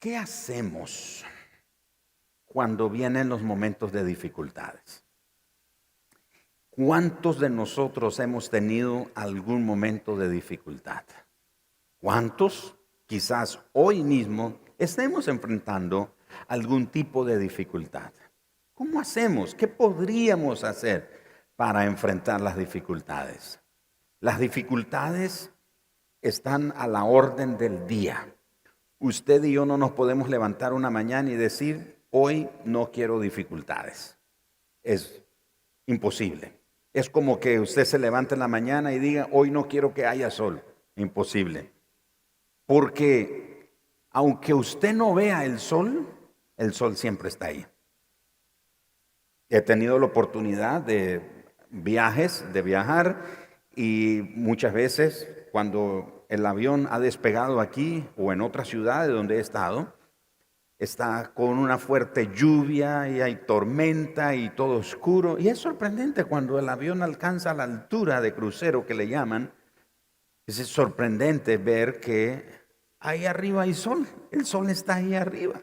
¿Qué hacemos cuando vienen los momentos de dificultades? ¿Cuántos de nosotros hemos tenido algún momento de dificultad? ¿Cuántos quizás hoy mismo estemos enfrentando algún tipo de dificultad? ¿Cómo hacemos? ¿Qué podríamos hacer para enfrentar las dificultades? Las dificultades están a la orden del día. Usted y yo no nos podemos levantar una mañana y decir, hoy no quiero dificultades. Es imposible. Es como que usted se levante en la mañana y diga, hoy no quiero que haya sol. Imposible. Porque aunque usted no vea el sol siempre está ahí. He tenido la oportunidad de viajar, y muchas veces cuando el avión ha despegado aquí o en otras ciudades donde he estado, está con una fuerte lluvia y hay tormenta y todo oscuro. Y es sorprendente cuando el avión alcanza la altura de crucero que le llaman. Es sorprendente ver que ahí arriba hay sol. El sol está ahí arriba.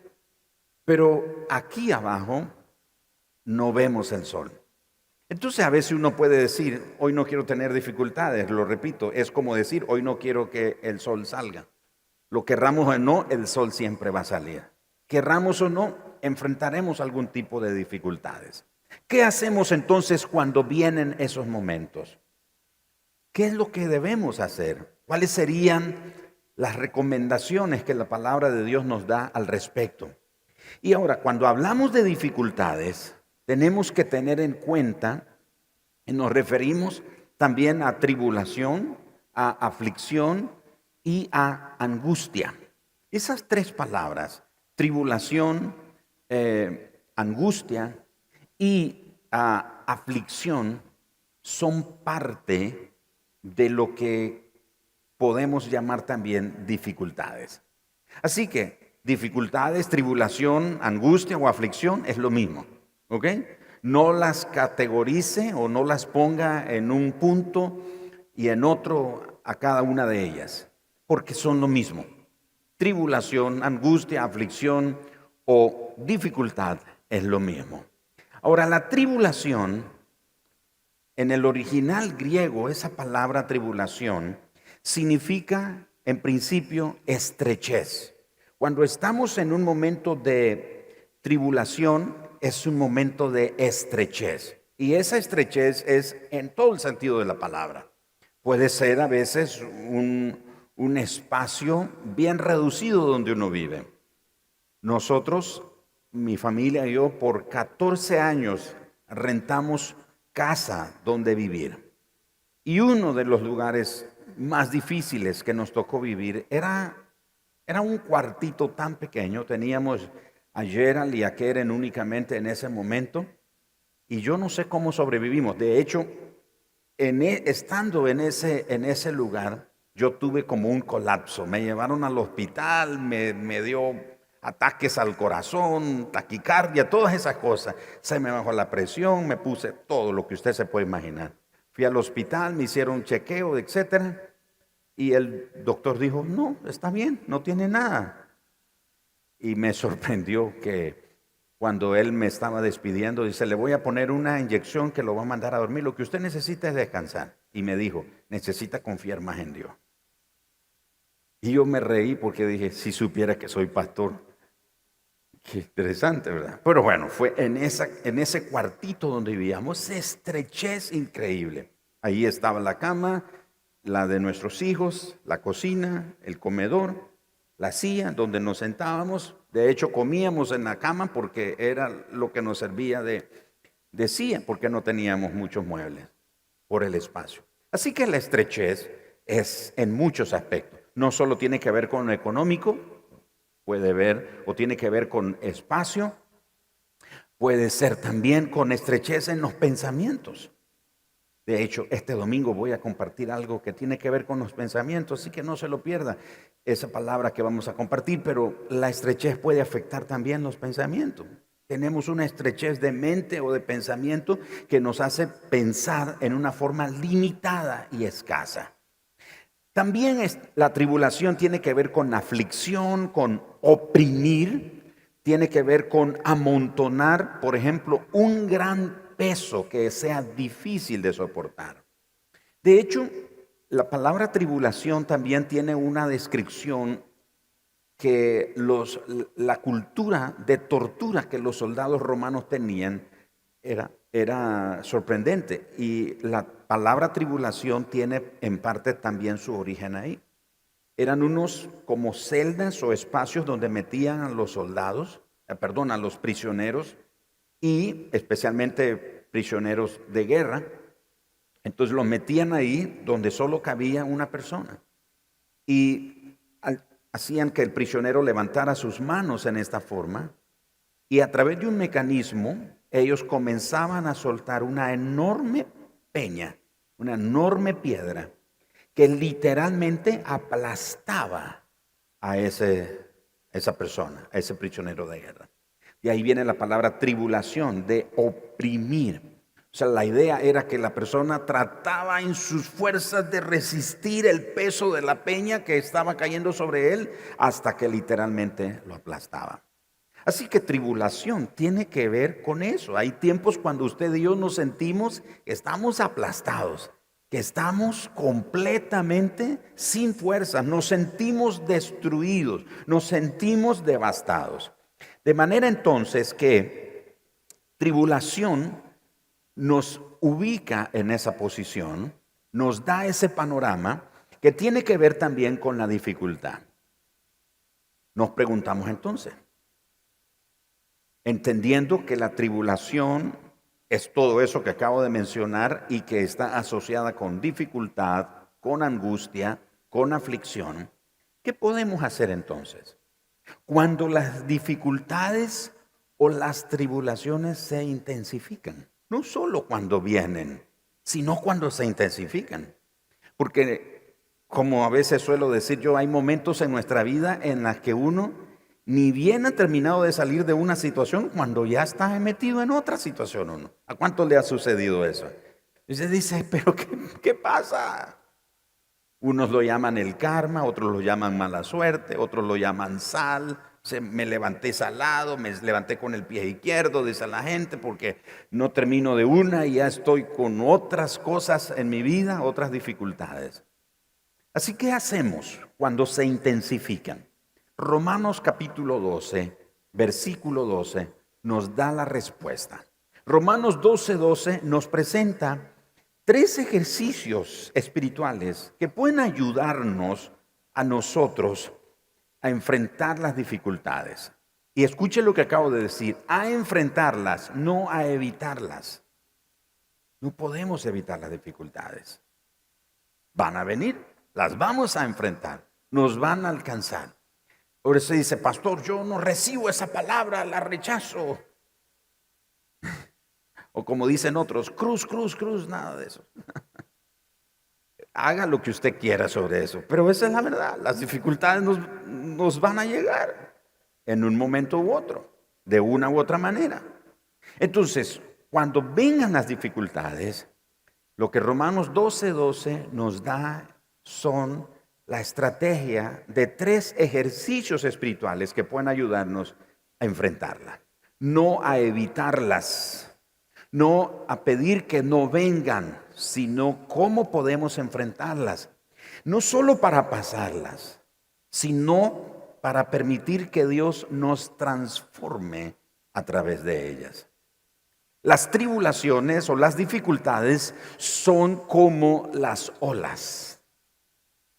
Pero aquí abajo no vemos el sol. Entonces a veces uno puede decir, hoy no quiero tener dificultades. Lo repito, es como decir, hoy no quiero que el sol salga. Lo querramos o no, el sol siempre va a salir. Querramos o no, enfrentaremos algún tipo de dificultades. ¿Qué hacemos entonces cuando vienen esos momentos? ¿Qué es lo que debemos hacer? ¿Cuáles serían las recomendaciones que la palabra de Dios nos da al respecto? Y ahora, cuando hablamos de dificultades, tenemos que tener en cuenta, y nos referimos también a tribulación, a aflicción y a angustia. Esas tres palabras, tribulación, angustia y aflicción, son parte de lo que podemos llamar también dificultades. Así que dificultades, tribulación, angustia o aflicción es lo mismo, ¿ok? No las categorice o no las ponga en un punto y en otro a cada una de ellas, porque son lo mismo. Tribulación, angustia, aflicción o dificultad es lo mismo. Ahora, la tribulación, en el original griego, esa palabra tribulación significa en principio estrechez. Cuando estamos en un momento de tribulación, es un momento de estrechez. Y esa estrechez es en todo el sentido de la palabra. Puede ser a veces un espacio bien reducido donde uno vive. Nosotros, mi familia y yo, por 14 años rentamos casa donde vivir. Y uno de los lugares más difíciles que nos tocó vivir era un cuartito tan pequeño. Teníamos a Gerald y a Keren únicamente en ese momento. Y yo no sé cómo sobrevivimos. De hecho, estando en ese lugar, yo tuve como un colapso. Me llevaron al hospital, me dio ataques al corazón, taquicardia, todas esas cosas. Se me bajó la presión, me puse todo lo que usted se puede imaginar. Fui al hospital, me hicieron un chequeo, etcétera. Y el doctor dijo, no, está bien, no tiene nada. Y me sorprendió que cuando él me estaba despidiendo, dice, le voy a poner una inyección que lo va a mandar a dormir. Lo que usted necesita es descansar. Y me dijo, necesita confiar más en Dios. Y yo me reí porque dije, si supiera que soy pastor. Qué interesante, ¿verdad? Pero bueno, fue en ese cuartito donde vivíamos, estrechez increíble. Ahí estaba la cama, la de nuestros hijos, la cocina, el comedor, la silla donde nos sentábamos. De hecho, comíamos en la cama porque era lo que nos servía de silla, porque no teníamos muchos muebles por el espacio. Así que la estrechez es en muchos aspectos. No solo tiene que ver con lo económico, puede ver o tiene que ver con espacio, puede ser también con estrechez en los pensamientos. De hecho, este domingo voy a compartir algo que tiene que ver con los pensamientos, así que no se lo pierda esa palabra que vamos a compartir, pero la estrechez puede afectar también los pensamientos. Tenemos una estrechez de mente o de pensamiento que nos hace pensar en una forma limitada y escasa. También la tribulación tiene que ver con aflicción, con oprimir, tiene que ver con amontonar, por ejemplo, un gran peso que sea difícil de soportar. De hecho, la palabra tribulación también tiene una descripción que la cultura de tortura que los soldados romanos tenían era sorprendente. Y la palabra tribulación tiene en parte también su origen ahí. Eran unos como celdas o espacios donde metían a los soldados, a los prisioneros, y especialmente prisioneros de guerra. Entonces los metían ahí donde solo cabía una persona. Y hacían que el prisionero levantara sus manos en esta forma, y a través de un mecanismo ellos comenzaban a soltar una enorme peña, una enorme piedra que literalmente aplastaba a esa persona, a ese prisionero de guerra. Y ahí viene la palabra tribulación, de oprimir. O sea, la idea era que la persona trataba en sus fuerzas de resistir el peso de la peña que estaba cayendo sobre él hasta que literalmente lo aplastaba. Así que tribulación tiene que ver con eso. Hay tiempos cuando usted y yo nos sentimos que estamos aplastados, que estamos completamente sin fuerza, nos sentimos destruidos, nos sentimos devastados. De manera entonces que tribulación nos ubica en esa posición, nos da ese panorama que tiene que ver también con la dificultad. Nos preguntamos entonces, entendiendo que la tribulación es todo eso que acabo de mencionar y que está asociada con dificultad, con angustia, con aflicción, ¿qué podemos hacer entonces? Cuando las dificultades o las tribulaciones se intensifican, no solo cuando vienen, sino cuando se intensifican. Porque, como a veces suelo decir yo, hay momentos en nuestra vida en las que uno ni bien ha terminado de salir de una situación cuando ya está metido en otra situación uno. ¿A cuánto le ha sucedido eso? Y se dice, pero ¿qué pasa? Unos lo llaman el karma, otros lo llaman mala suerte, otros lo llaman sal. Me levanté salado, me levanté con el pie izquierdo, dice la gente, porque no termino de una y ya estoy con otras cosas en mi vida, otras dificultades. Así que, ¿qué hacemos cuando se intensifican? Romanos capítulo 12, versículo 12, nos da la respuesta. Romanos 12 nos presenta 3 ejercicios espirituales que pueden ayudarnos a nosotros a enfrentar las dificultades. Y escuche lo que acabo de decir, a enfrentarlas, no a evitarlas. No podemos evitar las dificultades. Van a venir, las vamos a enfrentar, nos van a alcanzar. Por eso dice, pastor, yo no recibo esa palabra, la rechazo. O como dicen otros, cruz, nada de eso. Haga lo que usted quiera sobre eso, pero esa es la verdad. Las dificultades nos van a llegar en un momento u otro, de una u otra manera. Entonces, cuando vengan las dificultades, lo que Romanos 12 nos da son la estrategia de 3 ejercicios espirituales que pueden ayudarnos a enfrentarla, no a evitarlas. No a pedir que no vengan, sino cómo podemos enfrentarlas. No solo para pasarlas, sino para permitir que Dios nos transforme a través de ellas. Las tribulaciones o las dificultades son como las olas.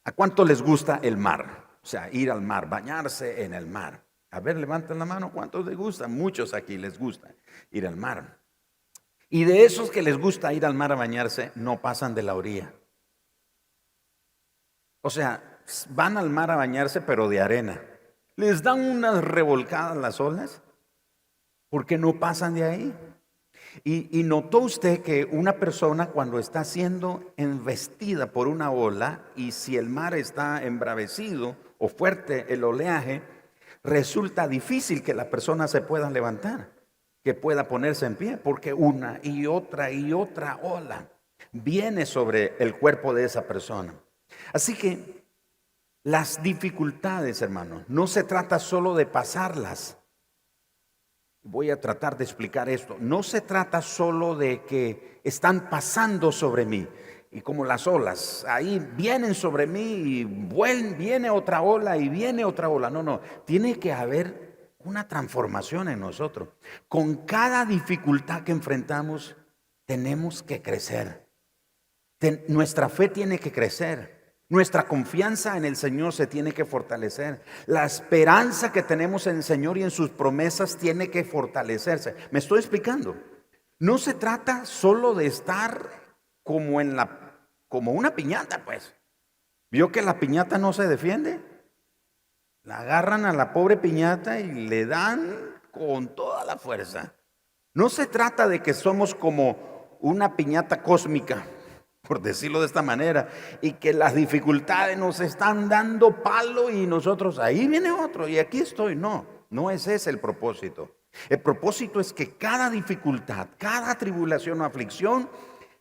¿A cuánto les gusta el mar? O sea, ir al mar, bañarse en el mar. A ver, levanten la mano, ¿cuántos les gusta? Muchos aquí les gusta ir al mar. Y de esos que les gusta ir al mar a bañarse, no pasan de la orilla. O sea, van al mar a bañarse, pero de arena. Les dan unas revolcadas las olas, porque no pasan de ahí. Y notó usted que una persona cuando está siendo embestida por una ola, y si el mar está embravecido o fuerte el oleaje, resulta difícil que la persona se pueda levantar, que pueda ponerse en pie, porque una y otra ola viene sobre el cuerpo de esa persona. Así que las dificultades, hermanos, no se trata solo de pasarlas. Voy a tratar de explicar esto. No se trata solo de que están pasando sobre mí y como las olas, ahí vienen sobre mí y viene otra ola y viene otra ola. No, no, tiene que haber una transformación en nosotros. Con cada dificultad que enfrentamos, tenemos que crecer. Nuestra fe tiene que crecer. Nuestra confianza en el Señor se tiene que fortalecer. La esperanza que tenemos en el Señor y en sus promesas tiene que fortalecerse. ¿Me estoy explicando? No se trata solo de estar como una piñata, pues. ¿Vio que la piñata no se defiende? La agarran a la pobre piñata y le dan con toda la fuerza. No se trata de que somos como una piñata cósmica, por decirlo de esta manera, y que las dificultades nos están dando palo y nosotros, ahí viene otro y aquí estoy. No, no es ese el propósito. El propósito es que cada dificultad, cada tribulación o aflicción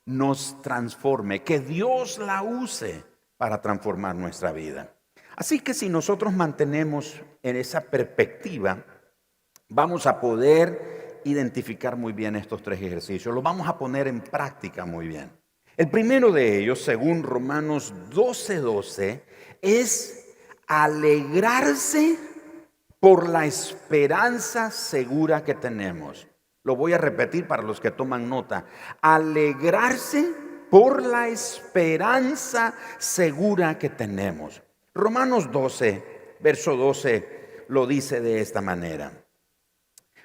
nos transforme, que Dios la use para transformar nuestra vida. Así que si nosotros mantenemos en esa perspectiva, vamos a poder identificar muy bien estos tres ejercicios. Los vamos a poner en práctica muy bien. El primero de ellos, según Romanos 12:12, es alegrarse por la esperanza segura que tenemos. Lo voy a repetir para los que toman nota. Alegrarse por la esperanza segura que tenemos. Romanos 12, verso 12, lo dice de esta manera.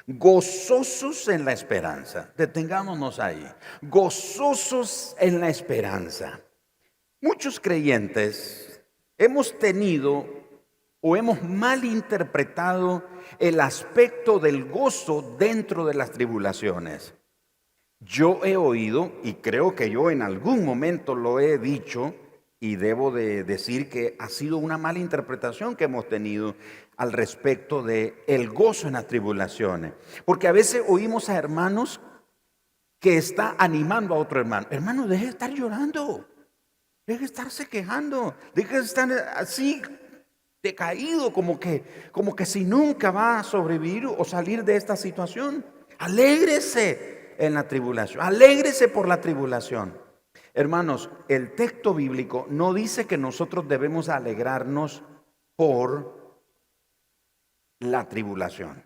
Gozosos en la esperanza. Detengámonos ahí. Gozosos en la esperanza. Muchos creyentes hemos tenido o hemos malinterpretado el aspecto del gozo dentro de las tribulaciones. Yo he oído, y creo que yo en algún momento lo he dicho, y debo de decir que ha sido una mala interpretación que hemos tenido al respecto de el gozo en las tribulaciones. Porque a veces oímos a hermanos que está animando a otro hermano. Hermano, deje de estar llorando, deje de estarse quejando, deje de estar así decaído, como que si nunca va a sobrevivir o salir de esta situación. Alégrese en la tribulación, alégrese por la tribulación. Hermanos, el texto bíblico no dice que nosotros debemos alegrarnos por la tribulación.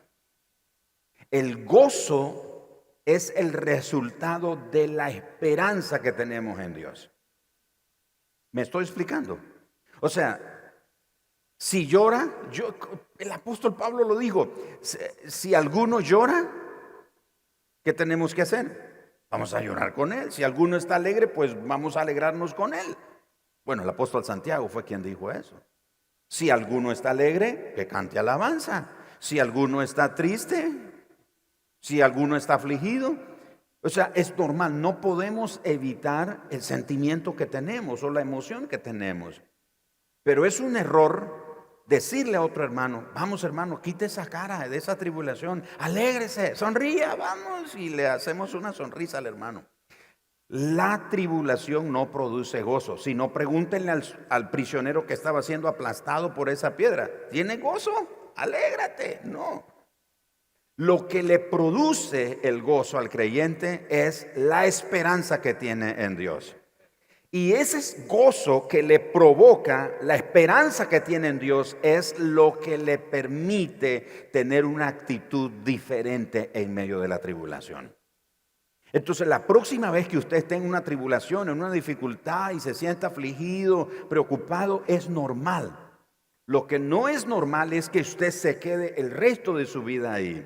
El gozo es el resultado de la esperanza que tenemos en Dios. ¿Me estoy explicando? O sea, si llora, el apóstol Pablo lo dijo, si alguno llora, ¿qué tenemos que hacer? Vamos a llorar con él. Si alguno está alegre, pues vamos a alegrarnos con él. Bueno, el apóstol Santiago fue quien dijo eso. Si alguno está alegre, que cante alabanza. Si alguno está triste, si alguno está afligido. O sea, es normal, no podemos evitar el sentimiento que tenemos o la emoción que tenemos. Pero es un error decirle a otro hermano, vamos hermano, quite esa cara de esa tribulación, alégrese, sonría, vamos, y le hacemos una sonrisa al hermano. La tribulación no produce gozo, sino pregúntenle al prisionero que estaba siendo aplastado por esa piedra, ¿tiene gozo? Alégrate, no. Lo que le produce el gozo al creyente es la esperanza que tiene en Dios. Y ese gozo que le provoca, la esperanza que tiene en Dios, es lo que le permite tener una actitud diferente en medio de la tribulación. Entonces, la próxima vez que usted esté en una tribulación, en una dificultad y se sienta afligido, preocupado, es normal. Lo que no es normal es que usted se quede el resto de su vida ahí.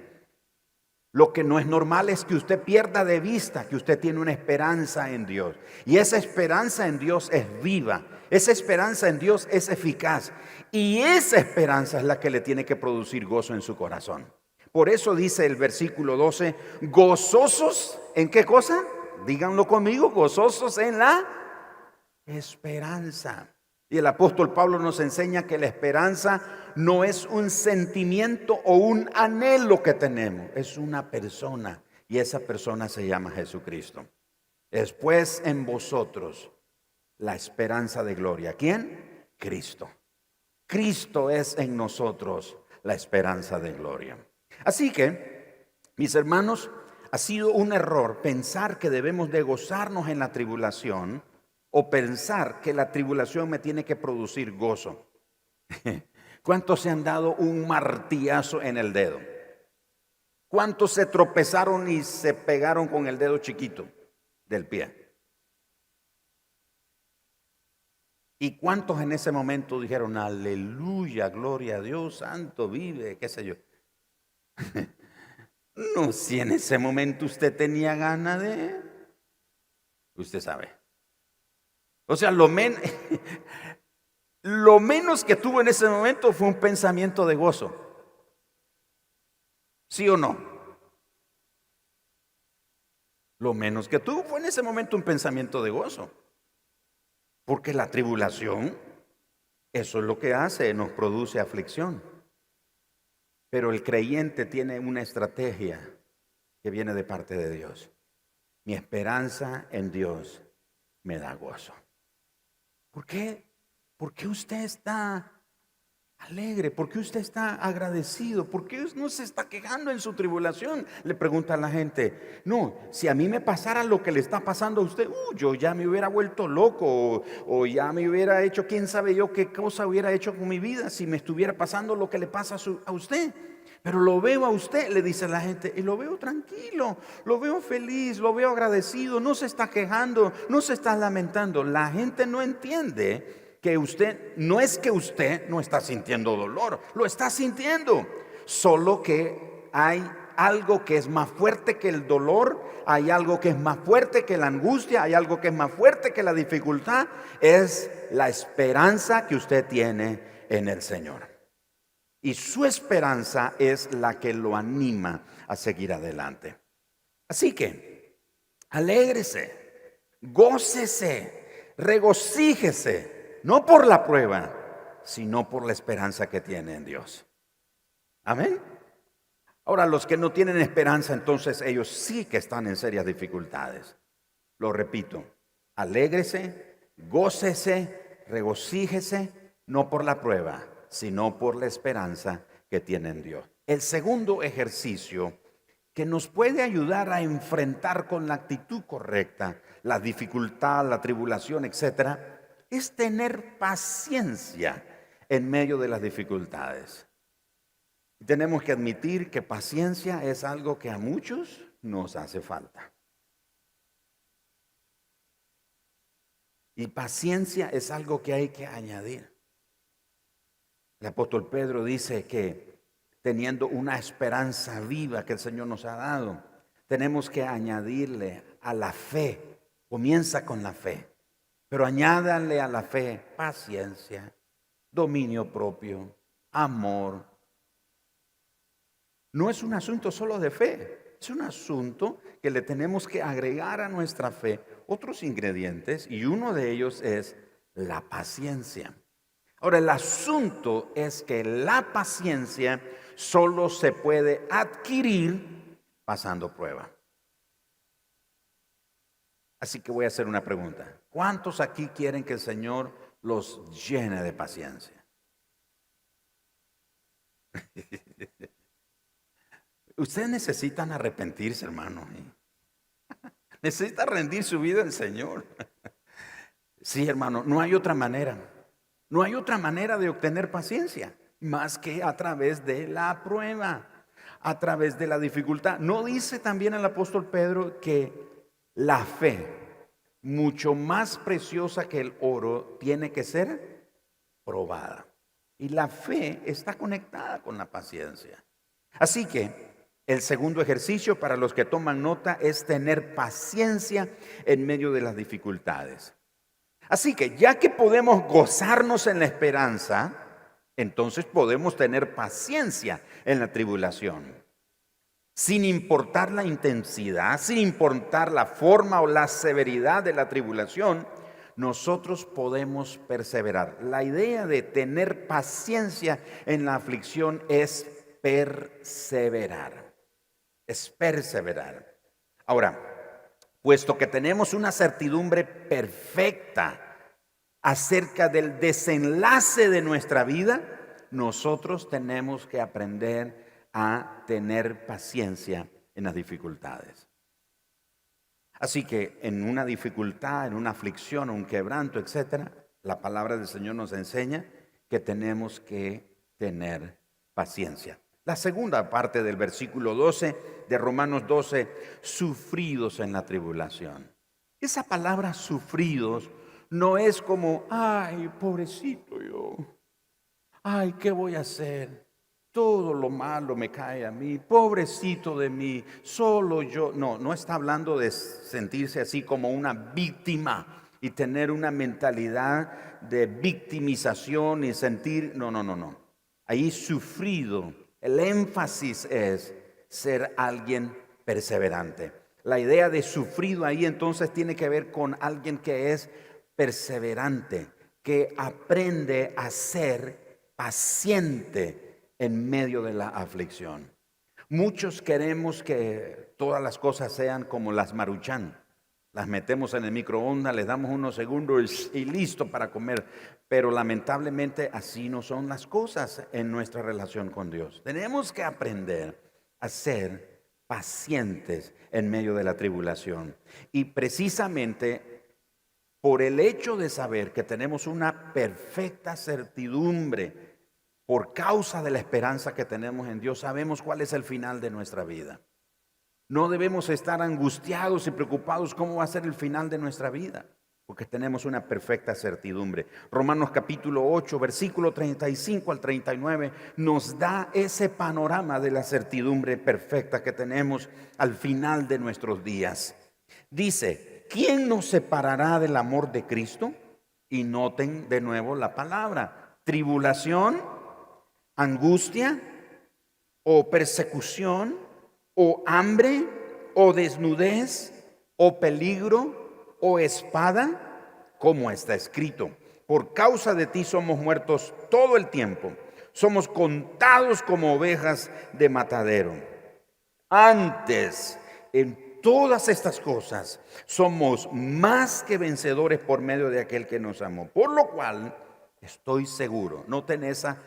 Lo que no es normal es que usted pierda de vista que usted tiene una esperanza en Dios. Y esa esperanza en Dios es viva. Esa esperanza en Dios es eficaz. Y esa esperanza es la que le tiene que producir gozo en su corazón. Por eso dice el versículo 12, gozosos, ¿en qué cosa? Díganlo conmigo, gozosos en la esperanza. Y el apóstol Pablo nos enseña que la esperanza no es un sentimiento o un anhelo que tenemos, es una persona, y esa persona se llama Jesucristo. Después en vosotros, la esperanza de gloria. ¿Quién? Cristo. Cristo es en nosotros la esperanza de gloria. Así que, mis hermanos, ha sido un error pensar que debemos de gozarnos en la tribulación o pensar que la tribulación me tiene que producir gozo. ¿Cuántos se han dado un martillazo en el dedo? ¿Cuántos se tropezaron y se pegaron con el dedo chiquito del pie? ¿Y cuántos en ese momento dijeron, aleluya, gloria a Dios, santo vive, qué sé yo? No, si en ese momento usted tenía ganas de, usted sabe. O sea, lo menos que tuvo en ese momento fue un pensamiento de gozo. ¿Sí o no? Lo menos que tuvo fue en ese momento un pensamiento de gozo. Porque la tribulación, eso es lo que hace, nos produce aflicción. Pero el creyente tiene una estrategia que viene de parte de Dios. Mi esperanza en Dios me da gozo. ¿Por qué? ¿Por qué usted está alegre? ¿Por qué usted está agradecido? ¿Por qué no se está quejando en su tribulación? Le pregunta a la gente. No, si a mí me pasara lo que le está pasando a usted, yo ya me hubiera vuelto loco o ya me hubiera hecho, quién sabe yo qué cosa hubiera hecho con mi vida si me estuviera pasando lo que le pasa a usted. Pero lo veo a usted, le dice la gente, y lo veo tranquilo, lo veo feliz, lo veo agradecido, no se está quejando, no se está lamentando. La gente no entiende que usted, no es que usted no está sintiendo dolor, lo está sintiendo, solo que hay algo que es más fuerte que el dolor, hay algo que es más fuerte que la angustia, hay algo que es más fuerte que la dificultad, es la esperanza que usted tiene en el Señor. Y su esperanza es la que lo anima a seguir adelante. Así que, alégrese, gócese, regocíjese, no por la prueba, sino por la esperanza que tiene en Dios. Amén. Ahora, los que no tienen esperanza, entonces ellos sí que están en serias dificultades. Lo repito, alégrese, gócese, regocíjese, no por la prueba, sino por la esperanza que tiene en Dios. El segundo ejercicio que nos puede ayudar a enfrentar con la actitud correcta la dificultad, la tribulación, etcétera, es tener paciencia en medio de las dificultades. Tenemos que admitir que paciencia es algo que a muchos nos hace falta. Y paciencia es algo que hay que añadir. El apóstol Pedro dice que teniendo una esperanza viva que el Señor nos ha dado, tenemos que añadirle a la fe. Comienza con la fe, pero añádanle a la fe paciencia, dominio propio, amor. No es un asunto solo de fe, es un asunto que le tenemos que agregar a nuestra fe otros ingredientes y uno de ellos es la paciencia. Ahora, el asunto es que la paciencia solo se puede adquirir pasando prueba. Así que voy a hacer una pregunta. ¿Cuántos aquí quieren que el Señor los llene de paciencia? Ustedes necesitan arrepentirse, hermano. Necesita rendir su vida al Señor. Sí, hermano, no hay otra manera. No hay otra manera de obtener paciencia más que a través de la prueba, a través de la dificultad. ¿No dice también el apóstol Pedro que la fe, mucho más preciosa que el oro, tiene que ser probada? Y la fe está conectada con la paciencia. Así que el segundo ejercicio para los que toman nota es tener paciencia en medio de las dificultades. Así que ya que podemos gozarnos en la esperanza, entonces podemos tener paciencia en la tribulación. Sin importar la intensidad, sin importar la forma o la severidad de la tribulación, nosotros podemos perseverar. La idea de tener paciencia en la aflicción es perseverar. Es perseverar. Ahora, puesto que tenemos una certidumbre perfecta acerca del desenlace de nuestra vida, nosotros tenemos que aprender a tener paciencia en las dificultades. Así que en una dificultad, en una aflicción, un quebranto, etcétera, la palabra del Señor nos enseña que tenemos que tener paciencia. La segunda parte del versículo 12 de Romanos 12, sufridos en la tribulación. Esa palabra sufridos no es como, ay, pobrecito yo, ay, ¿qué voy a hacer? Todo lo malo me cae a mí, pobrecito de mí, solo yo. No, no está hablando de sentirse así como una víctima y tener una mentalidad de victimización y sentir, no. Ahí sufrido, el énfasis es ser alguien perseverante. La idea de sufrido ahí entonces tiene que ver con alguien que es perseverante, que aprende a ser paciente en medio de la aflicción. Muchos queremos que todas las cosas sean como las Maruchan. Las metemos en el microondas, les damos unos segundos y listo para comer. Pero lamentablemente así no son las cosas en nuestra relación con Dios. Tenemos que aprender a ser pacientes en medio de la tribulación. Y precisamente por el hecho de saber que tenemos una perfecta certidumbre por causa de la esperanza que tenemos en Dios, sabemos cuál es el final de nuestra vida. No debemos estar angustiados y preocupados cómo va a ser el final de nuestra vida, porque tenemos una perfecta certidumbre. Romanos capítulo 8, versículo 35 al 39 nos da ese panorama de la certidumbre perfecta que tenemos al final de nuestros días. Dice, ¿quién nos separará del amor de Cristo? Y noten de nuevo la palabra, tribulación, angustia o persecución o hambre o desnudez o peligro o espada, como está escrito, por causa de ti somos muertos todo el tiempo, somos contados como ovejas de matadero. Antes, en todas estas cosas, somos más que vencedores por medio de aquel que nos amó, por lo cual estoy seguro, noten esa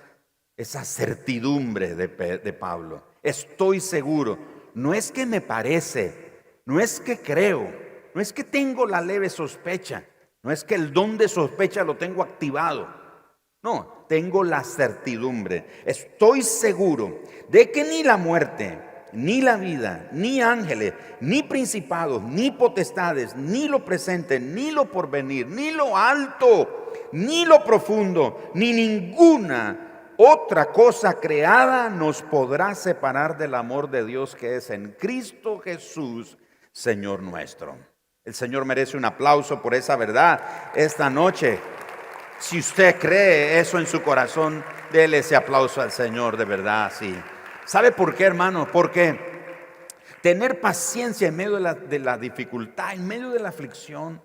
certidumbre de Pablo. Estoy seguro. No es que me parece, no es que creo, no es que tengo la leve sospecha, no es que el don de sospecha lo tengo activado. No, tengo la certidumbre. Estoy seguro de que ni la muerte, ni la vida, ni ángeles, ni principados, ni potestades, ni lo presente, ni lo porvenir, ni lo alto, ni lo profundo, ni ninguna otra cosa creada nos podrá separar del amor de Dios que es en Cristo Jesús, Señor nuestro. El Señor merece un aplauso por esa verdad esta noche. Si usted cree eso en su corazón, déle ese aplauso al Señor de verdad, sí. ¿Sabe por qué, hermano? Porque tener paciencia en medio de la dificultad, en medio de la aflicción,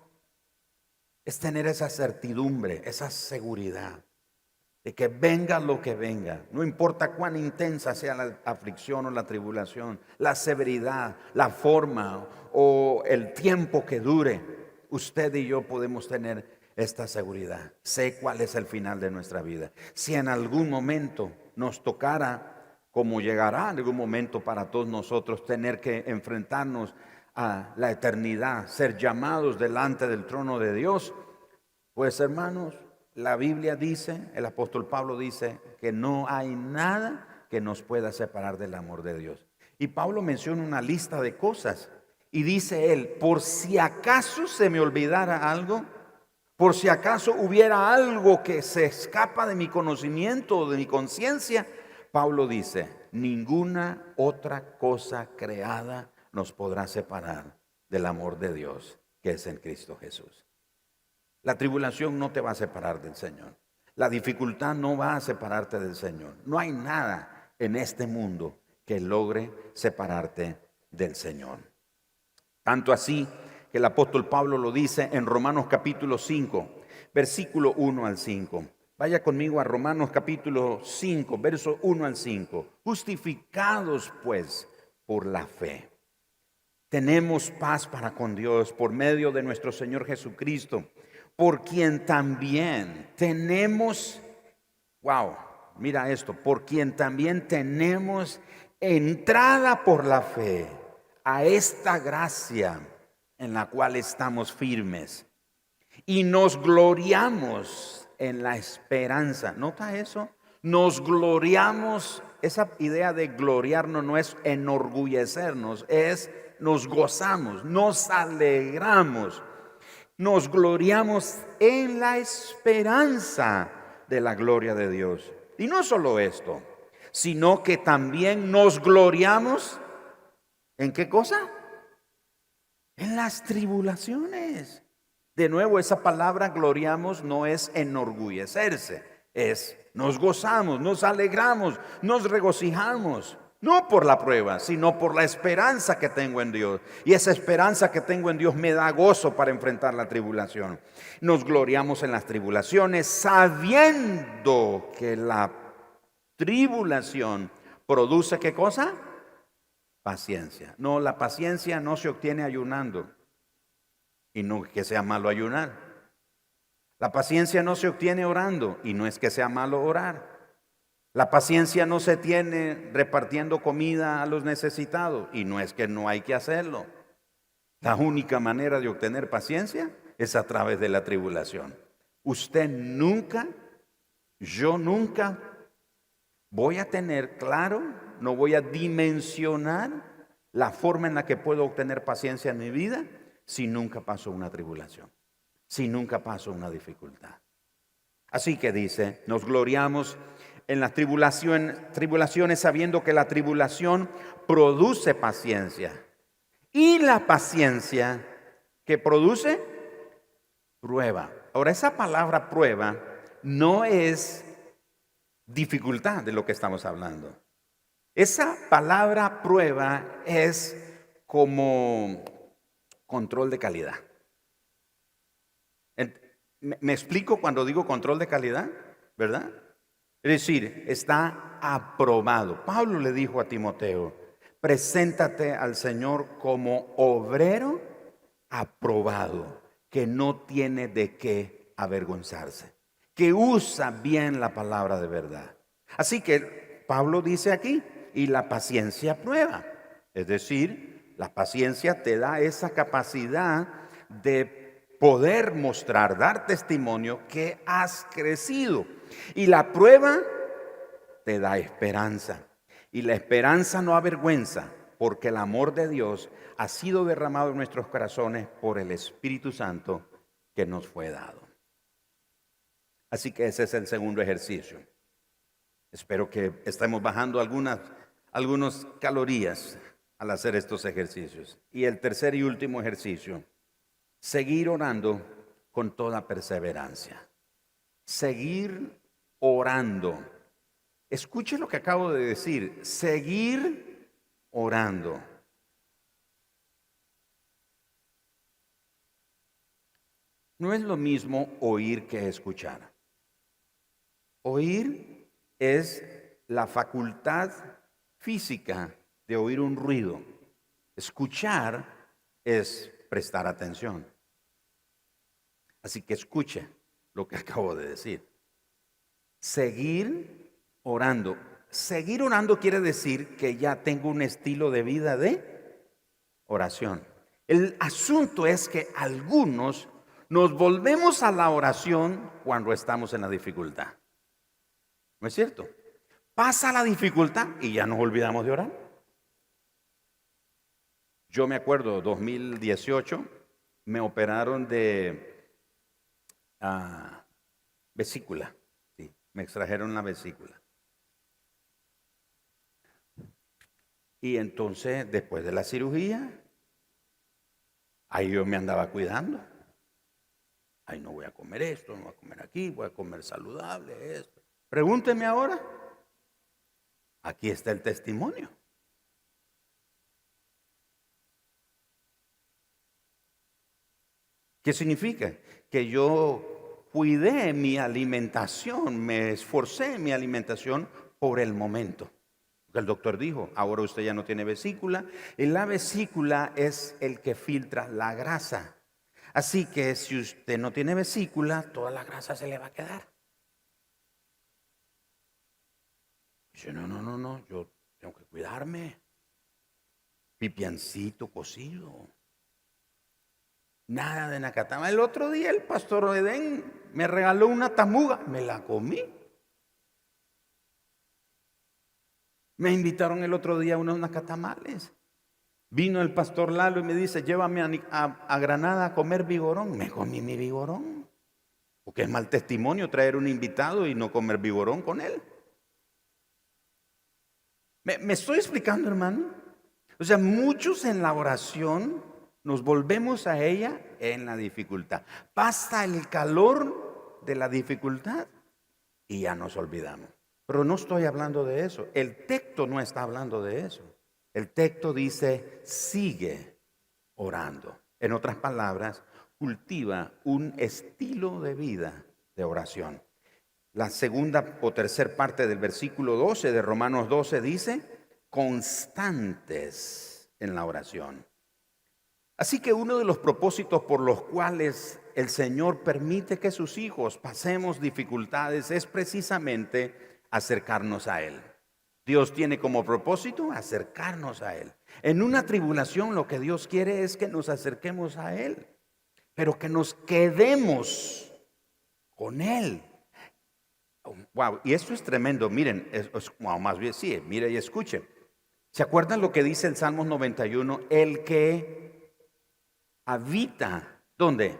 es tener esa certidumbre, esa seguridad de que venga lo que venga, no importa cuán intensa sea la aflicción o la tribulación, la severidad, la forma o el tiempo que dure, usted y yo podemos tener esta seguridad. Sé cuál es el final de nuestra vida. Si en algún momento nos tocara, como llegará en algún momento para todos nosotros, tener que enfrentarnos a la eternidad, ser llamados delante del trono de Dios, pues hermanos, la Biblia dice, el apóstol Pablo dice que no hay nada que nos pueda separar del amor de Dios. Y Pablo menciona una lista de cosas y dice él, por si acaso se me olvidara algo, por si acaso hubiera algo que se escapa de mi conocimiento o de mi conciencia, Pablo dice, ninguna otra cosa creada nos podrá separar del amor de Dios que es en Cristo Jesús. La tribulación no te va a separar del Señor. La dificultad no va a separarte del Señor. No hay nada en este mundo que logre separarte del Señor. Tanto así que el apóstol Pablo lo dice en Romanos capítulo 5, versículo 1 al 5. Vaya conmigo a Romanos capítulo 5, verso 1 al 5. Justificados pues por la fe, tenemos paz para con Dios por medio de nuestro Señor Jesucristo, por quien también tenemos, wow, mira esto, por quien también tenemos entrada por la fe a esta gracia en la cual estamos firmes y nos gloriamos en la esperanza. ¿Nota eso? Nos gloriamos. Esa idea de gloriarnos no es enorgullecernos, es nos gozamos, nos alegramos, nos gloriamos en la esperanza de la gloria de Dios. Y no solo esto, sino que también nos gloriamos ¿en qué cosa? En las tribulaciones. De nuevo, esa palabra gloriamos no es enorgullecerse, es nos gozamos, nos alegramos, nos regocijamos. No por la prueba, sino por la esperanza que tengo en Dios. Y esa esperanza que tengo en Dios me da gozo para enfrentar la tribulación. Nos gloriamos en las tribulaciones sabiendo que la tribulación produce ¿qué cosa? Paciencia. No, la paciencia no se obtiene ayunando. Y no que sea malo ayunar. La paciencia no se obtiene orando. Y no es que sea malo orar. La paciencia no se tiene repartiendo comida a los necesitados. Y no es que no hay que hacerlo. La única manera de obtener paciencia es a través de la tribulación. Usted nunca, yo nunca voy a tener claro, no voy a dimensionar la forma en la que puedo obtener paciencia en mi vida si nunca paso una tribulación, si nunca paso una dificultad. Así que dice, nos gloriamos en las tribulaciones sabiendo que la tribulación produce paciencia. Y la paciencia que produce prueba. Ahora, esa palabra prueba no es dificultad de lo que estamos hablando. Esa palabra prueba es como control de calidad. ¿Me explico cuando digo control de calidad? ¿Verdad? Es decir, está aprobado. Pablo le dijo a Timoteo, preséntate al Señor como obrero aprobado, que no tiene de qué avergonzarse, que usa bien la palabra de verdad. Así que Pablo dice aquí, y la paciencia prueba. Es decir, la paciencia te da esa capacidad de poder mostrar, dar testimonio que has crecido. Y la prueba te da esperanza. Y la esperanza no avergüenza, porque el amor de Dios ha sido derramado en nuestros corazones por el Espíritu Santo que nos fue dado. Así que ese es el segundo ejercicio. Espero que estemos bajando algunas calorías al hacer estos ejercicios. Y el tercer y último ejercicio, seguir orando con toda perseverancia. Seguir orando. Escuche lo que acabo de decir, seguir orando. No es lo mismo oír que escuchar. Oír es la facultad física de oír un ruido. Escuchar es prestar atención. Así que escuche lo que acabo de decir. Seguir orando. Seguir orando quiere decir que ya tengo un estilo de vida de oración. El asunto es que algunos nos volvemos a la oración cuando estamos en la dificultad. ¿No es cierto? Pasa la dificultad y ya nos olvidamos de orar. Yo me acuerdo, 2018, me operaron de vesícula. Sí, me extrajeron la vesícula. Y entonces, después de la cirugía, ahí yo me andaba cuidando. Ay, no voy a comer esto, no voy a comer aquí, voy a comer saludable, esto. Pregúnteme ahora. Aquí está el testimonio. ¿Qué significa? Que yo cuidé mi alimentación, me esforcé en mi alimentación por el momento. El doctor dijo, ahora usted ya no tiene vesícula. Y la vesícula es el que filtra la grasa. Así que si usted no tiene vesícula, toda la grasa se le va a quedar. Dice, no, yo tengo que cuidarme. Pipiancito cocido. Nada de nacatama. El otro día el pastor Edén me regaló una tamuga, me la comí. Me invitaron el otro día a unos nacatamales. Vino el pastor Lalo y me dice, llévame a Granada a comer vigorón. Me comí mi vigorón. Porque es mal testimonio traer un invitado y no comer vigorón con él. ¿Me estoy explicando, hermano? O sea, muchos en la oración nos volvemos a ella en la dificultad. Pasa el calor de la dificultad y ya nos olvidamos. Pero no estoy hablando de eso. El texto no está hablando de eso. El texto dice, sigue orando. En otras palabras, cultiva un estilo de vida de oración. La segunda o tercera parte del versículo 12 de Romanos 12 dice, constantes en la oración. Así que uno de los propósitos por los cuales el Señor permite que sus hijos pasemos dificultades es precisamente acercarnos a Él. Dios tiene como propósito acercarnos a Él. En una tribulación lo que Dios quiere es que nos acerquemos a Él, pero que nos quedemos con Él. Wow, y esto es tremendo. Miren, wow, más bien sí, mire y escuche. ¿Se acuerdan lo que dice el Salmos 91? El que habita, ¿dónde?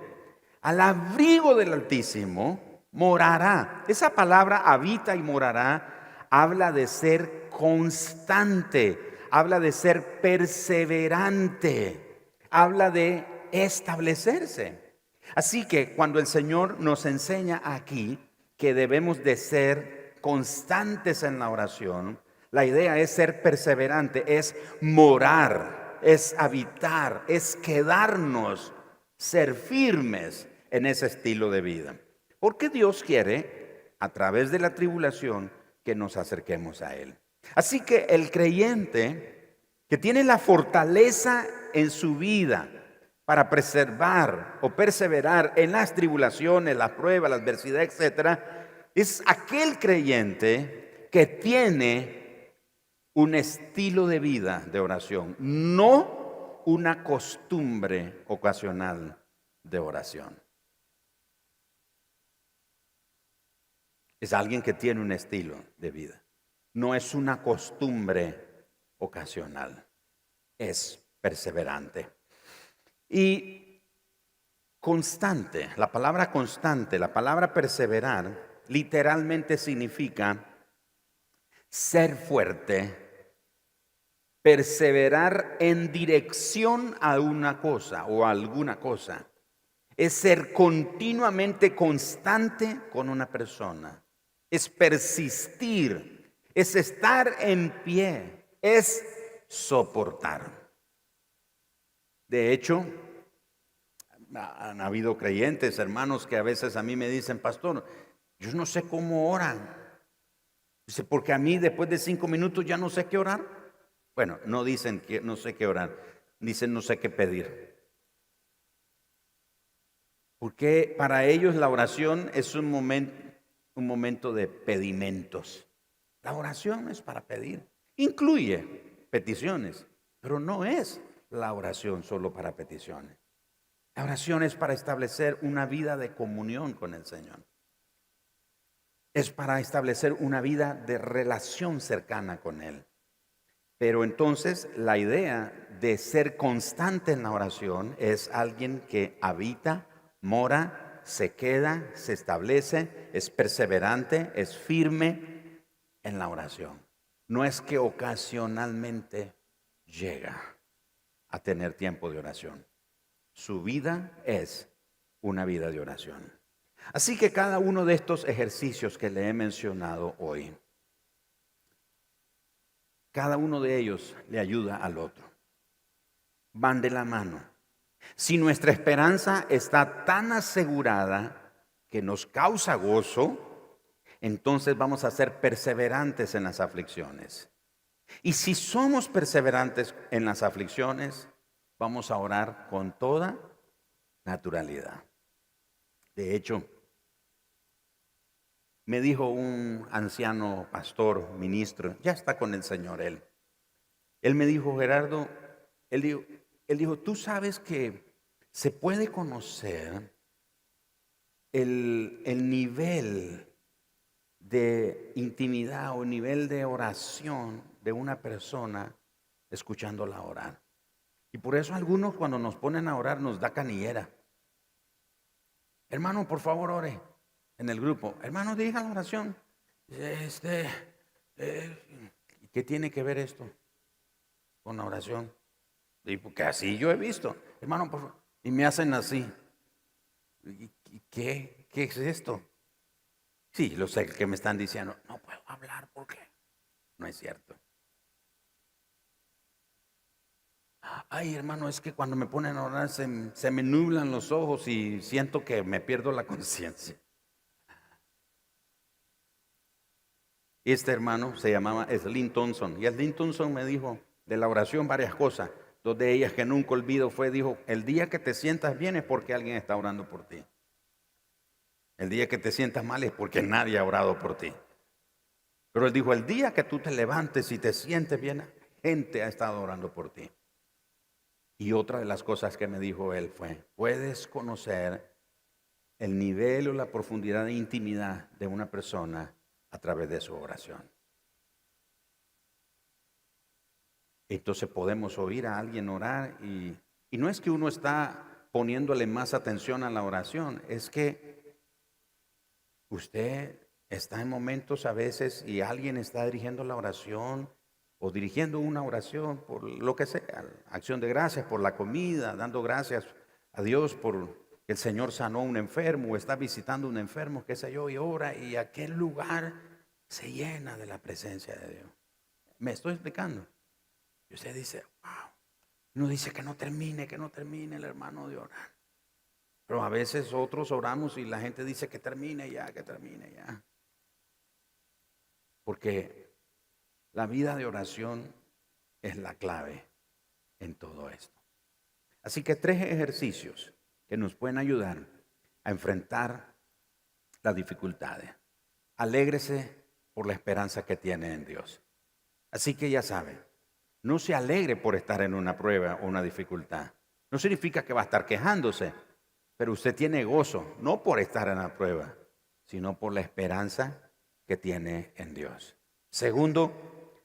Al abrigo del Altísimo morará. Esa palabra habita y morará habla de ser constante, habla de ser perseverante, habla de establecerse. Así que cuando el Señor nos enseña aquí que debemos de ser constantes en la oración, la idea es ser perseverante, es morar, es habitar, es quedarnos, ser firmes en ese estilo de vida. Porque Dios quiere, a través de la tribulación, que nos acerquemos a Él. Así que el creyente que tiene la fortaleza en su vida para preservar o perseverar en las tribulaciones, las pruebas, la adversidad, etcétera, es aquel creyente que tiene un estilo de vida de oración, no una costumbre ocasional de oración. Es alguien que tiene un estilo de vida, no es una costumbre ocasional, es perseverante. Y constante, la palabra constante, la palabra perseverar, literalmente significa ser fuerte, perseverar en dirección a una cosa o a alguna cosa. Es ser continuamente constante con una persona, es persistir, es estar en pie, es soportar. De hecho, han habido creyentes, hermanos, que a veces a mí me dicen, pastor, yo no sé cómo oran. Dice, porque a mí después de 5 minutos ya no sé qué orar. Bueno, no dicen que no sé qué orar, dicen no sé qué pedir. Porque para ellos la oración es un momento de pedimentos. La oración es para pedir. Incluye peticiones, pero no es la oración solo para peticiones. La oración es para establecer una vida de comunión con el Señor. Es para establecer una vida de relación cercana con Él. Pero entonces la idea de ser constante en la oración es alguien que habita, mora, se queda, se establece, es perseverante, es firme en la oración. No es que ocasionalmente llega a tener tiempo de oración. Su vida es una vida de oración. Así que cada uno de estos ejercicios que le he mencionado hoy, cada uno de ellos le ayuda al otro. Van de la mano. Si nuestra esperanza está tan asegurada que nos causa gozo, entonces vamos a ser perseverantes en las aflicciones. Y si somos perseverantes en las aflicciones, vamos a orar con toda naturalidad. De hecho, me dijo un anciano pastor, ministro, ya está con el Señor él. Él me dijo, Gerardo, él dijo, tú sabes que se puede conocer el nivel de intimidad o nivel de oración de una persona escuchándola orar. Y por eso algunos cuando nos ponen a orar nos da canillera. Hermano, por favor, ore en el grupo. Hermano, diga la oración. ¿Qué tiene que ver esto con la oración? Y porque así yo he visto. Hermano, por favor. Y me hacen así. ¿Y qué es esto? Sí, lo sé que me están diciendo. No puedo hablar porque no es cierto. Ay, hermano, es que cuando me ponen a orar se me nublan los ojos y siento que me pierdo la conciencia. Este hermano se llamaba Slin Thompson. Y Slin Thompson me dijo de la oración varias cosas. Dos de ellas que nunca olvido dijo, el día que te sientas bien es porque alguien está orando por ti. El día que te sientas mal es porque nadie ha orado por ti. Pero él dijo, el día que tú te levantes y te sientes bien, gente ha estado orando por ti. Y otra de las cosas que me dijo él fue, puedes conocer el nivel o la profundidad de intimidad de una persona a través de su oración. Entonces podemos oír a alguien orar y no es que uno está poniéndole más atención a la oración, es que usted está en momentos a veces y alguien está dirigiendo la oración o dirigiendo una oración por lo que sea, acción de gracias por la comida, dando gracias a Dios por que el Señor sanó a un enfermo o está visitando a un enfermo, qué sé yo, y ora y aquel lugar se llena de la presencia de Dios. ¿Me estoy explicando? Y usted dice, wow, uno dice que no termine el hermano de orar. Pero a veces otros oramos y la gente dice que termine ya, que termine ya. Porque la vida de oración es la clave en todo esto. Así que 3 ejercicios que nos pueden ayudar a enfrentar las dificultades. Alégrese por la esperanza que tiene en Dios. Así que ya sabe, no se alegre por estar en una prueba o una dificultad. No significa que va a estar quejándose, pero usted tiene gozo, no por estar en la prueba, sino por la esperanza que tiene en Dios. Segundo,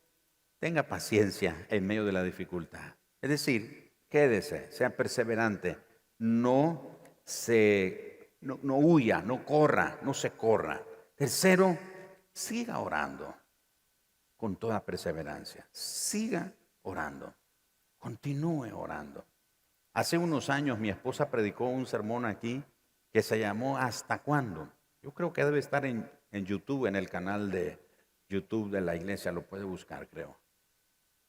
tenga paciencia en medio de la dificultad. Es decir, quédese, sea perseverante, no huya, no corra, no se corra. Tercero, siga orando con toda perseverancia. Siga orando. Continúe orando. Hace unos años mi esposa predicó un sermón aquí que se llamó ¿Hasta cuándo? Yo creo que debe estar en YouTube, en el canal de YouTube de la iglesia, lo puede buscar, creo.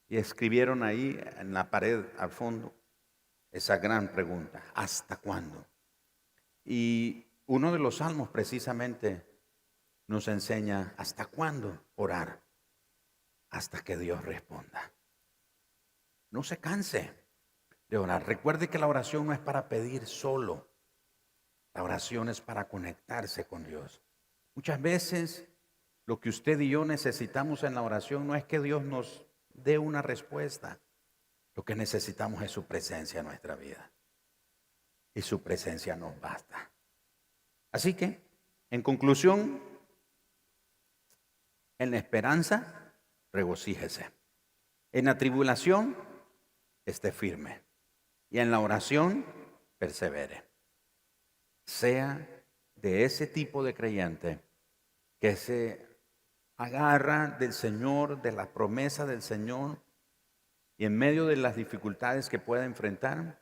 Y escribieron ahí en la pared al fondo esa gran pregunta, ¿hasta cuándo? Y uno de los salmos precisamente nos enseña ¿hasta cuándo orar? Hasta que Dios responda. No se canse de orar. Recuerde que la oración no es para pedir solo. La oración es para conectarse con Dios. Muchas veces lo que usted y yo necesitamos en la oración no es que Dios nos dé una respuesta. Lo que necesitamos es su presencia en nuestra vida. Y su presencia nos basta. Así que, en conclusión, en la esperanza, regocíjese. En la tribulación, esté firme. Y en la oración, persevere. Sea de ese tipo de creyente que se agarra del Señor, de la promesa del Señor, y en medio de las dificultades que pueda enfrentar,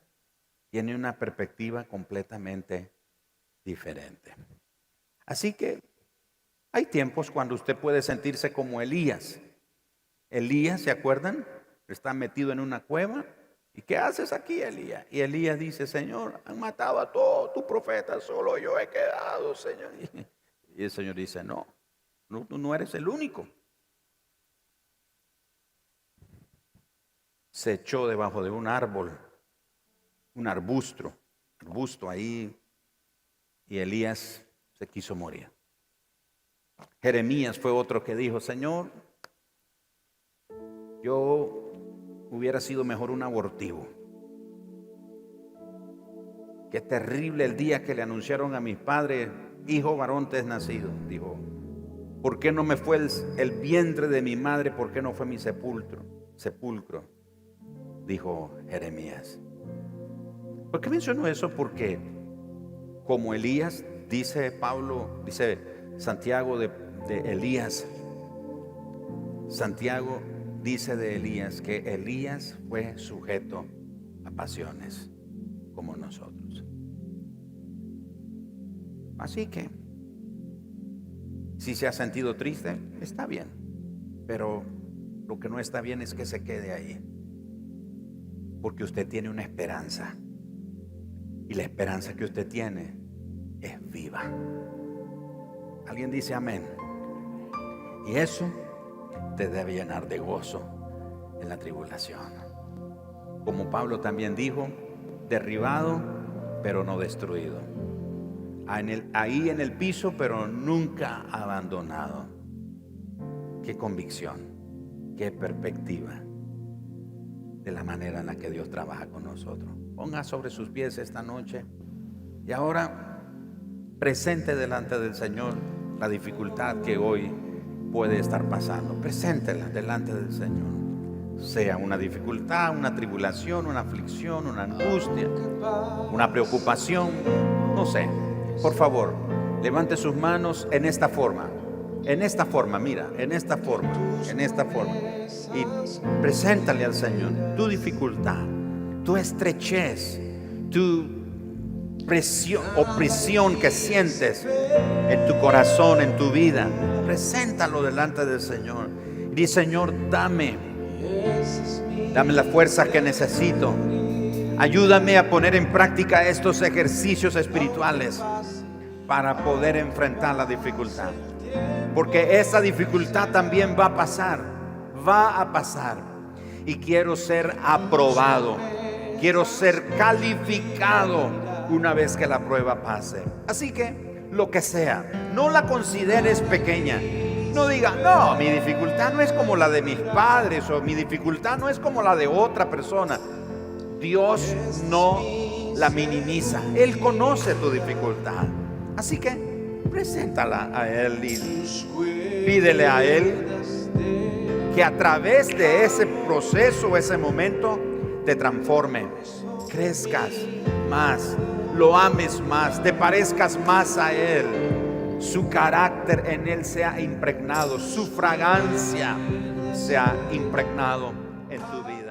tiene una perspectiva completamente diferente. Así que hay tiempos cuando usted puede sentirse como Elías. Elías, ¿se acuerdan? Está metido en una cueva. ¿Y qué haces aquí, Elías? Y Elías dice, Señor, han matado a todos tus profetas, solo yo he quedado, Señor. Y el Señor dice, no, tú no eres el único. Se echó debajo de un árbol, un arbusto, arbusto ahí, y Elías se quiso morir. Jeremías fue otro que dijo: Señor, yo hubiera sido mejor un abortivo. Qué terrible el día que le anunciaron a mis padres: hijo varón te es nacido. Dijo: ¿por qué no me fue el vientre de mi madre? ¿Por qué no fue mi sepulcro? Dijo Jeremías. ¿Por qué menciono eso? Porque como Elías, dice Pablo, dice Santiago de Elías, Santiago dice de Elías que Elías fue sujeto a pasiones como nosotros. Así que si se ha sentido triste, está bien, pero lo que no está bien es que se quede ahí, porque usted tiene una esperanza, y la esperanza que usted tiene es viva. Alguien dice amén. Y eso te debe llenar de gozo en la tribulación. Como Pablo también dijo: derribado pero no destruido, ahí en el piso pero nunca abandonado. Qué convicción, qué perspectiva de la manera en la que Dios trabaja con nosotros. Ponga sobre sus pies esta noche y ahora presente delante del Señor la dificultad que hoy puede estar pasando. Preséntela delante del Señor. Sea una dificultad, una tribulación, una aflicción, una angustia, una preocupación, no sé. Por favor, levante sus manos en esta forma. En esta forma, mira, en esta forma. Y preséntale al Señor tu dificultad, tu estrechez, tu opresión que sientes en tu corazón, en tu vida. Preséntalo delante del Señor. Y di: Señor, dame las fuerzas que necesito. Ayúdame a poner en práctica estos ejercicios espirituales para poder enfrentar la dificultad. Porque esa dificultad también va a pasar. Y quiero ser aprobado, quiero ser calificado una vez que la prueba pase. Así que lo que sea, no la consideres pequeña. No diga: no, mi dificultad no es como la de mis padres, o mi dificultad no es como la de otra persona. Dios no la minimiza. Él conoce tu dificultad. Así que preséntala a Él y pídele a Él que a través de ese proceso, ese momento, te transforme, crezcas más, lo ames más, te parezcas más a Él, su carácter en Él sea impregnado, su fragancia sea impregnado en tu vida.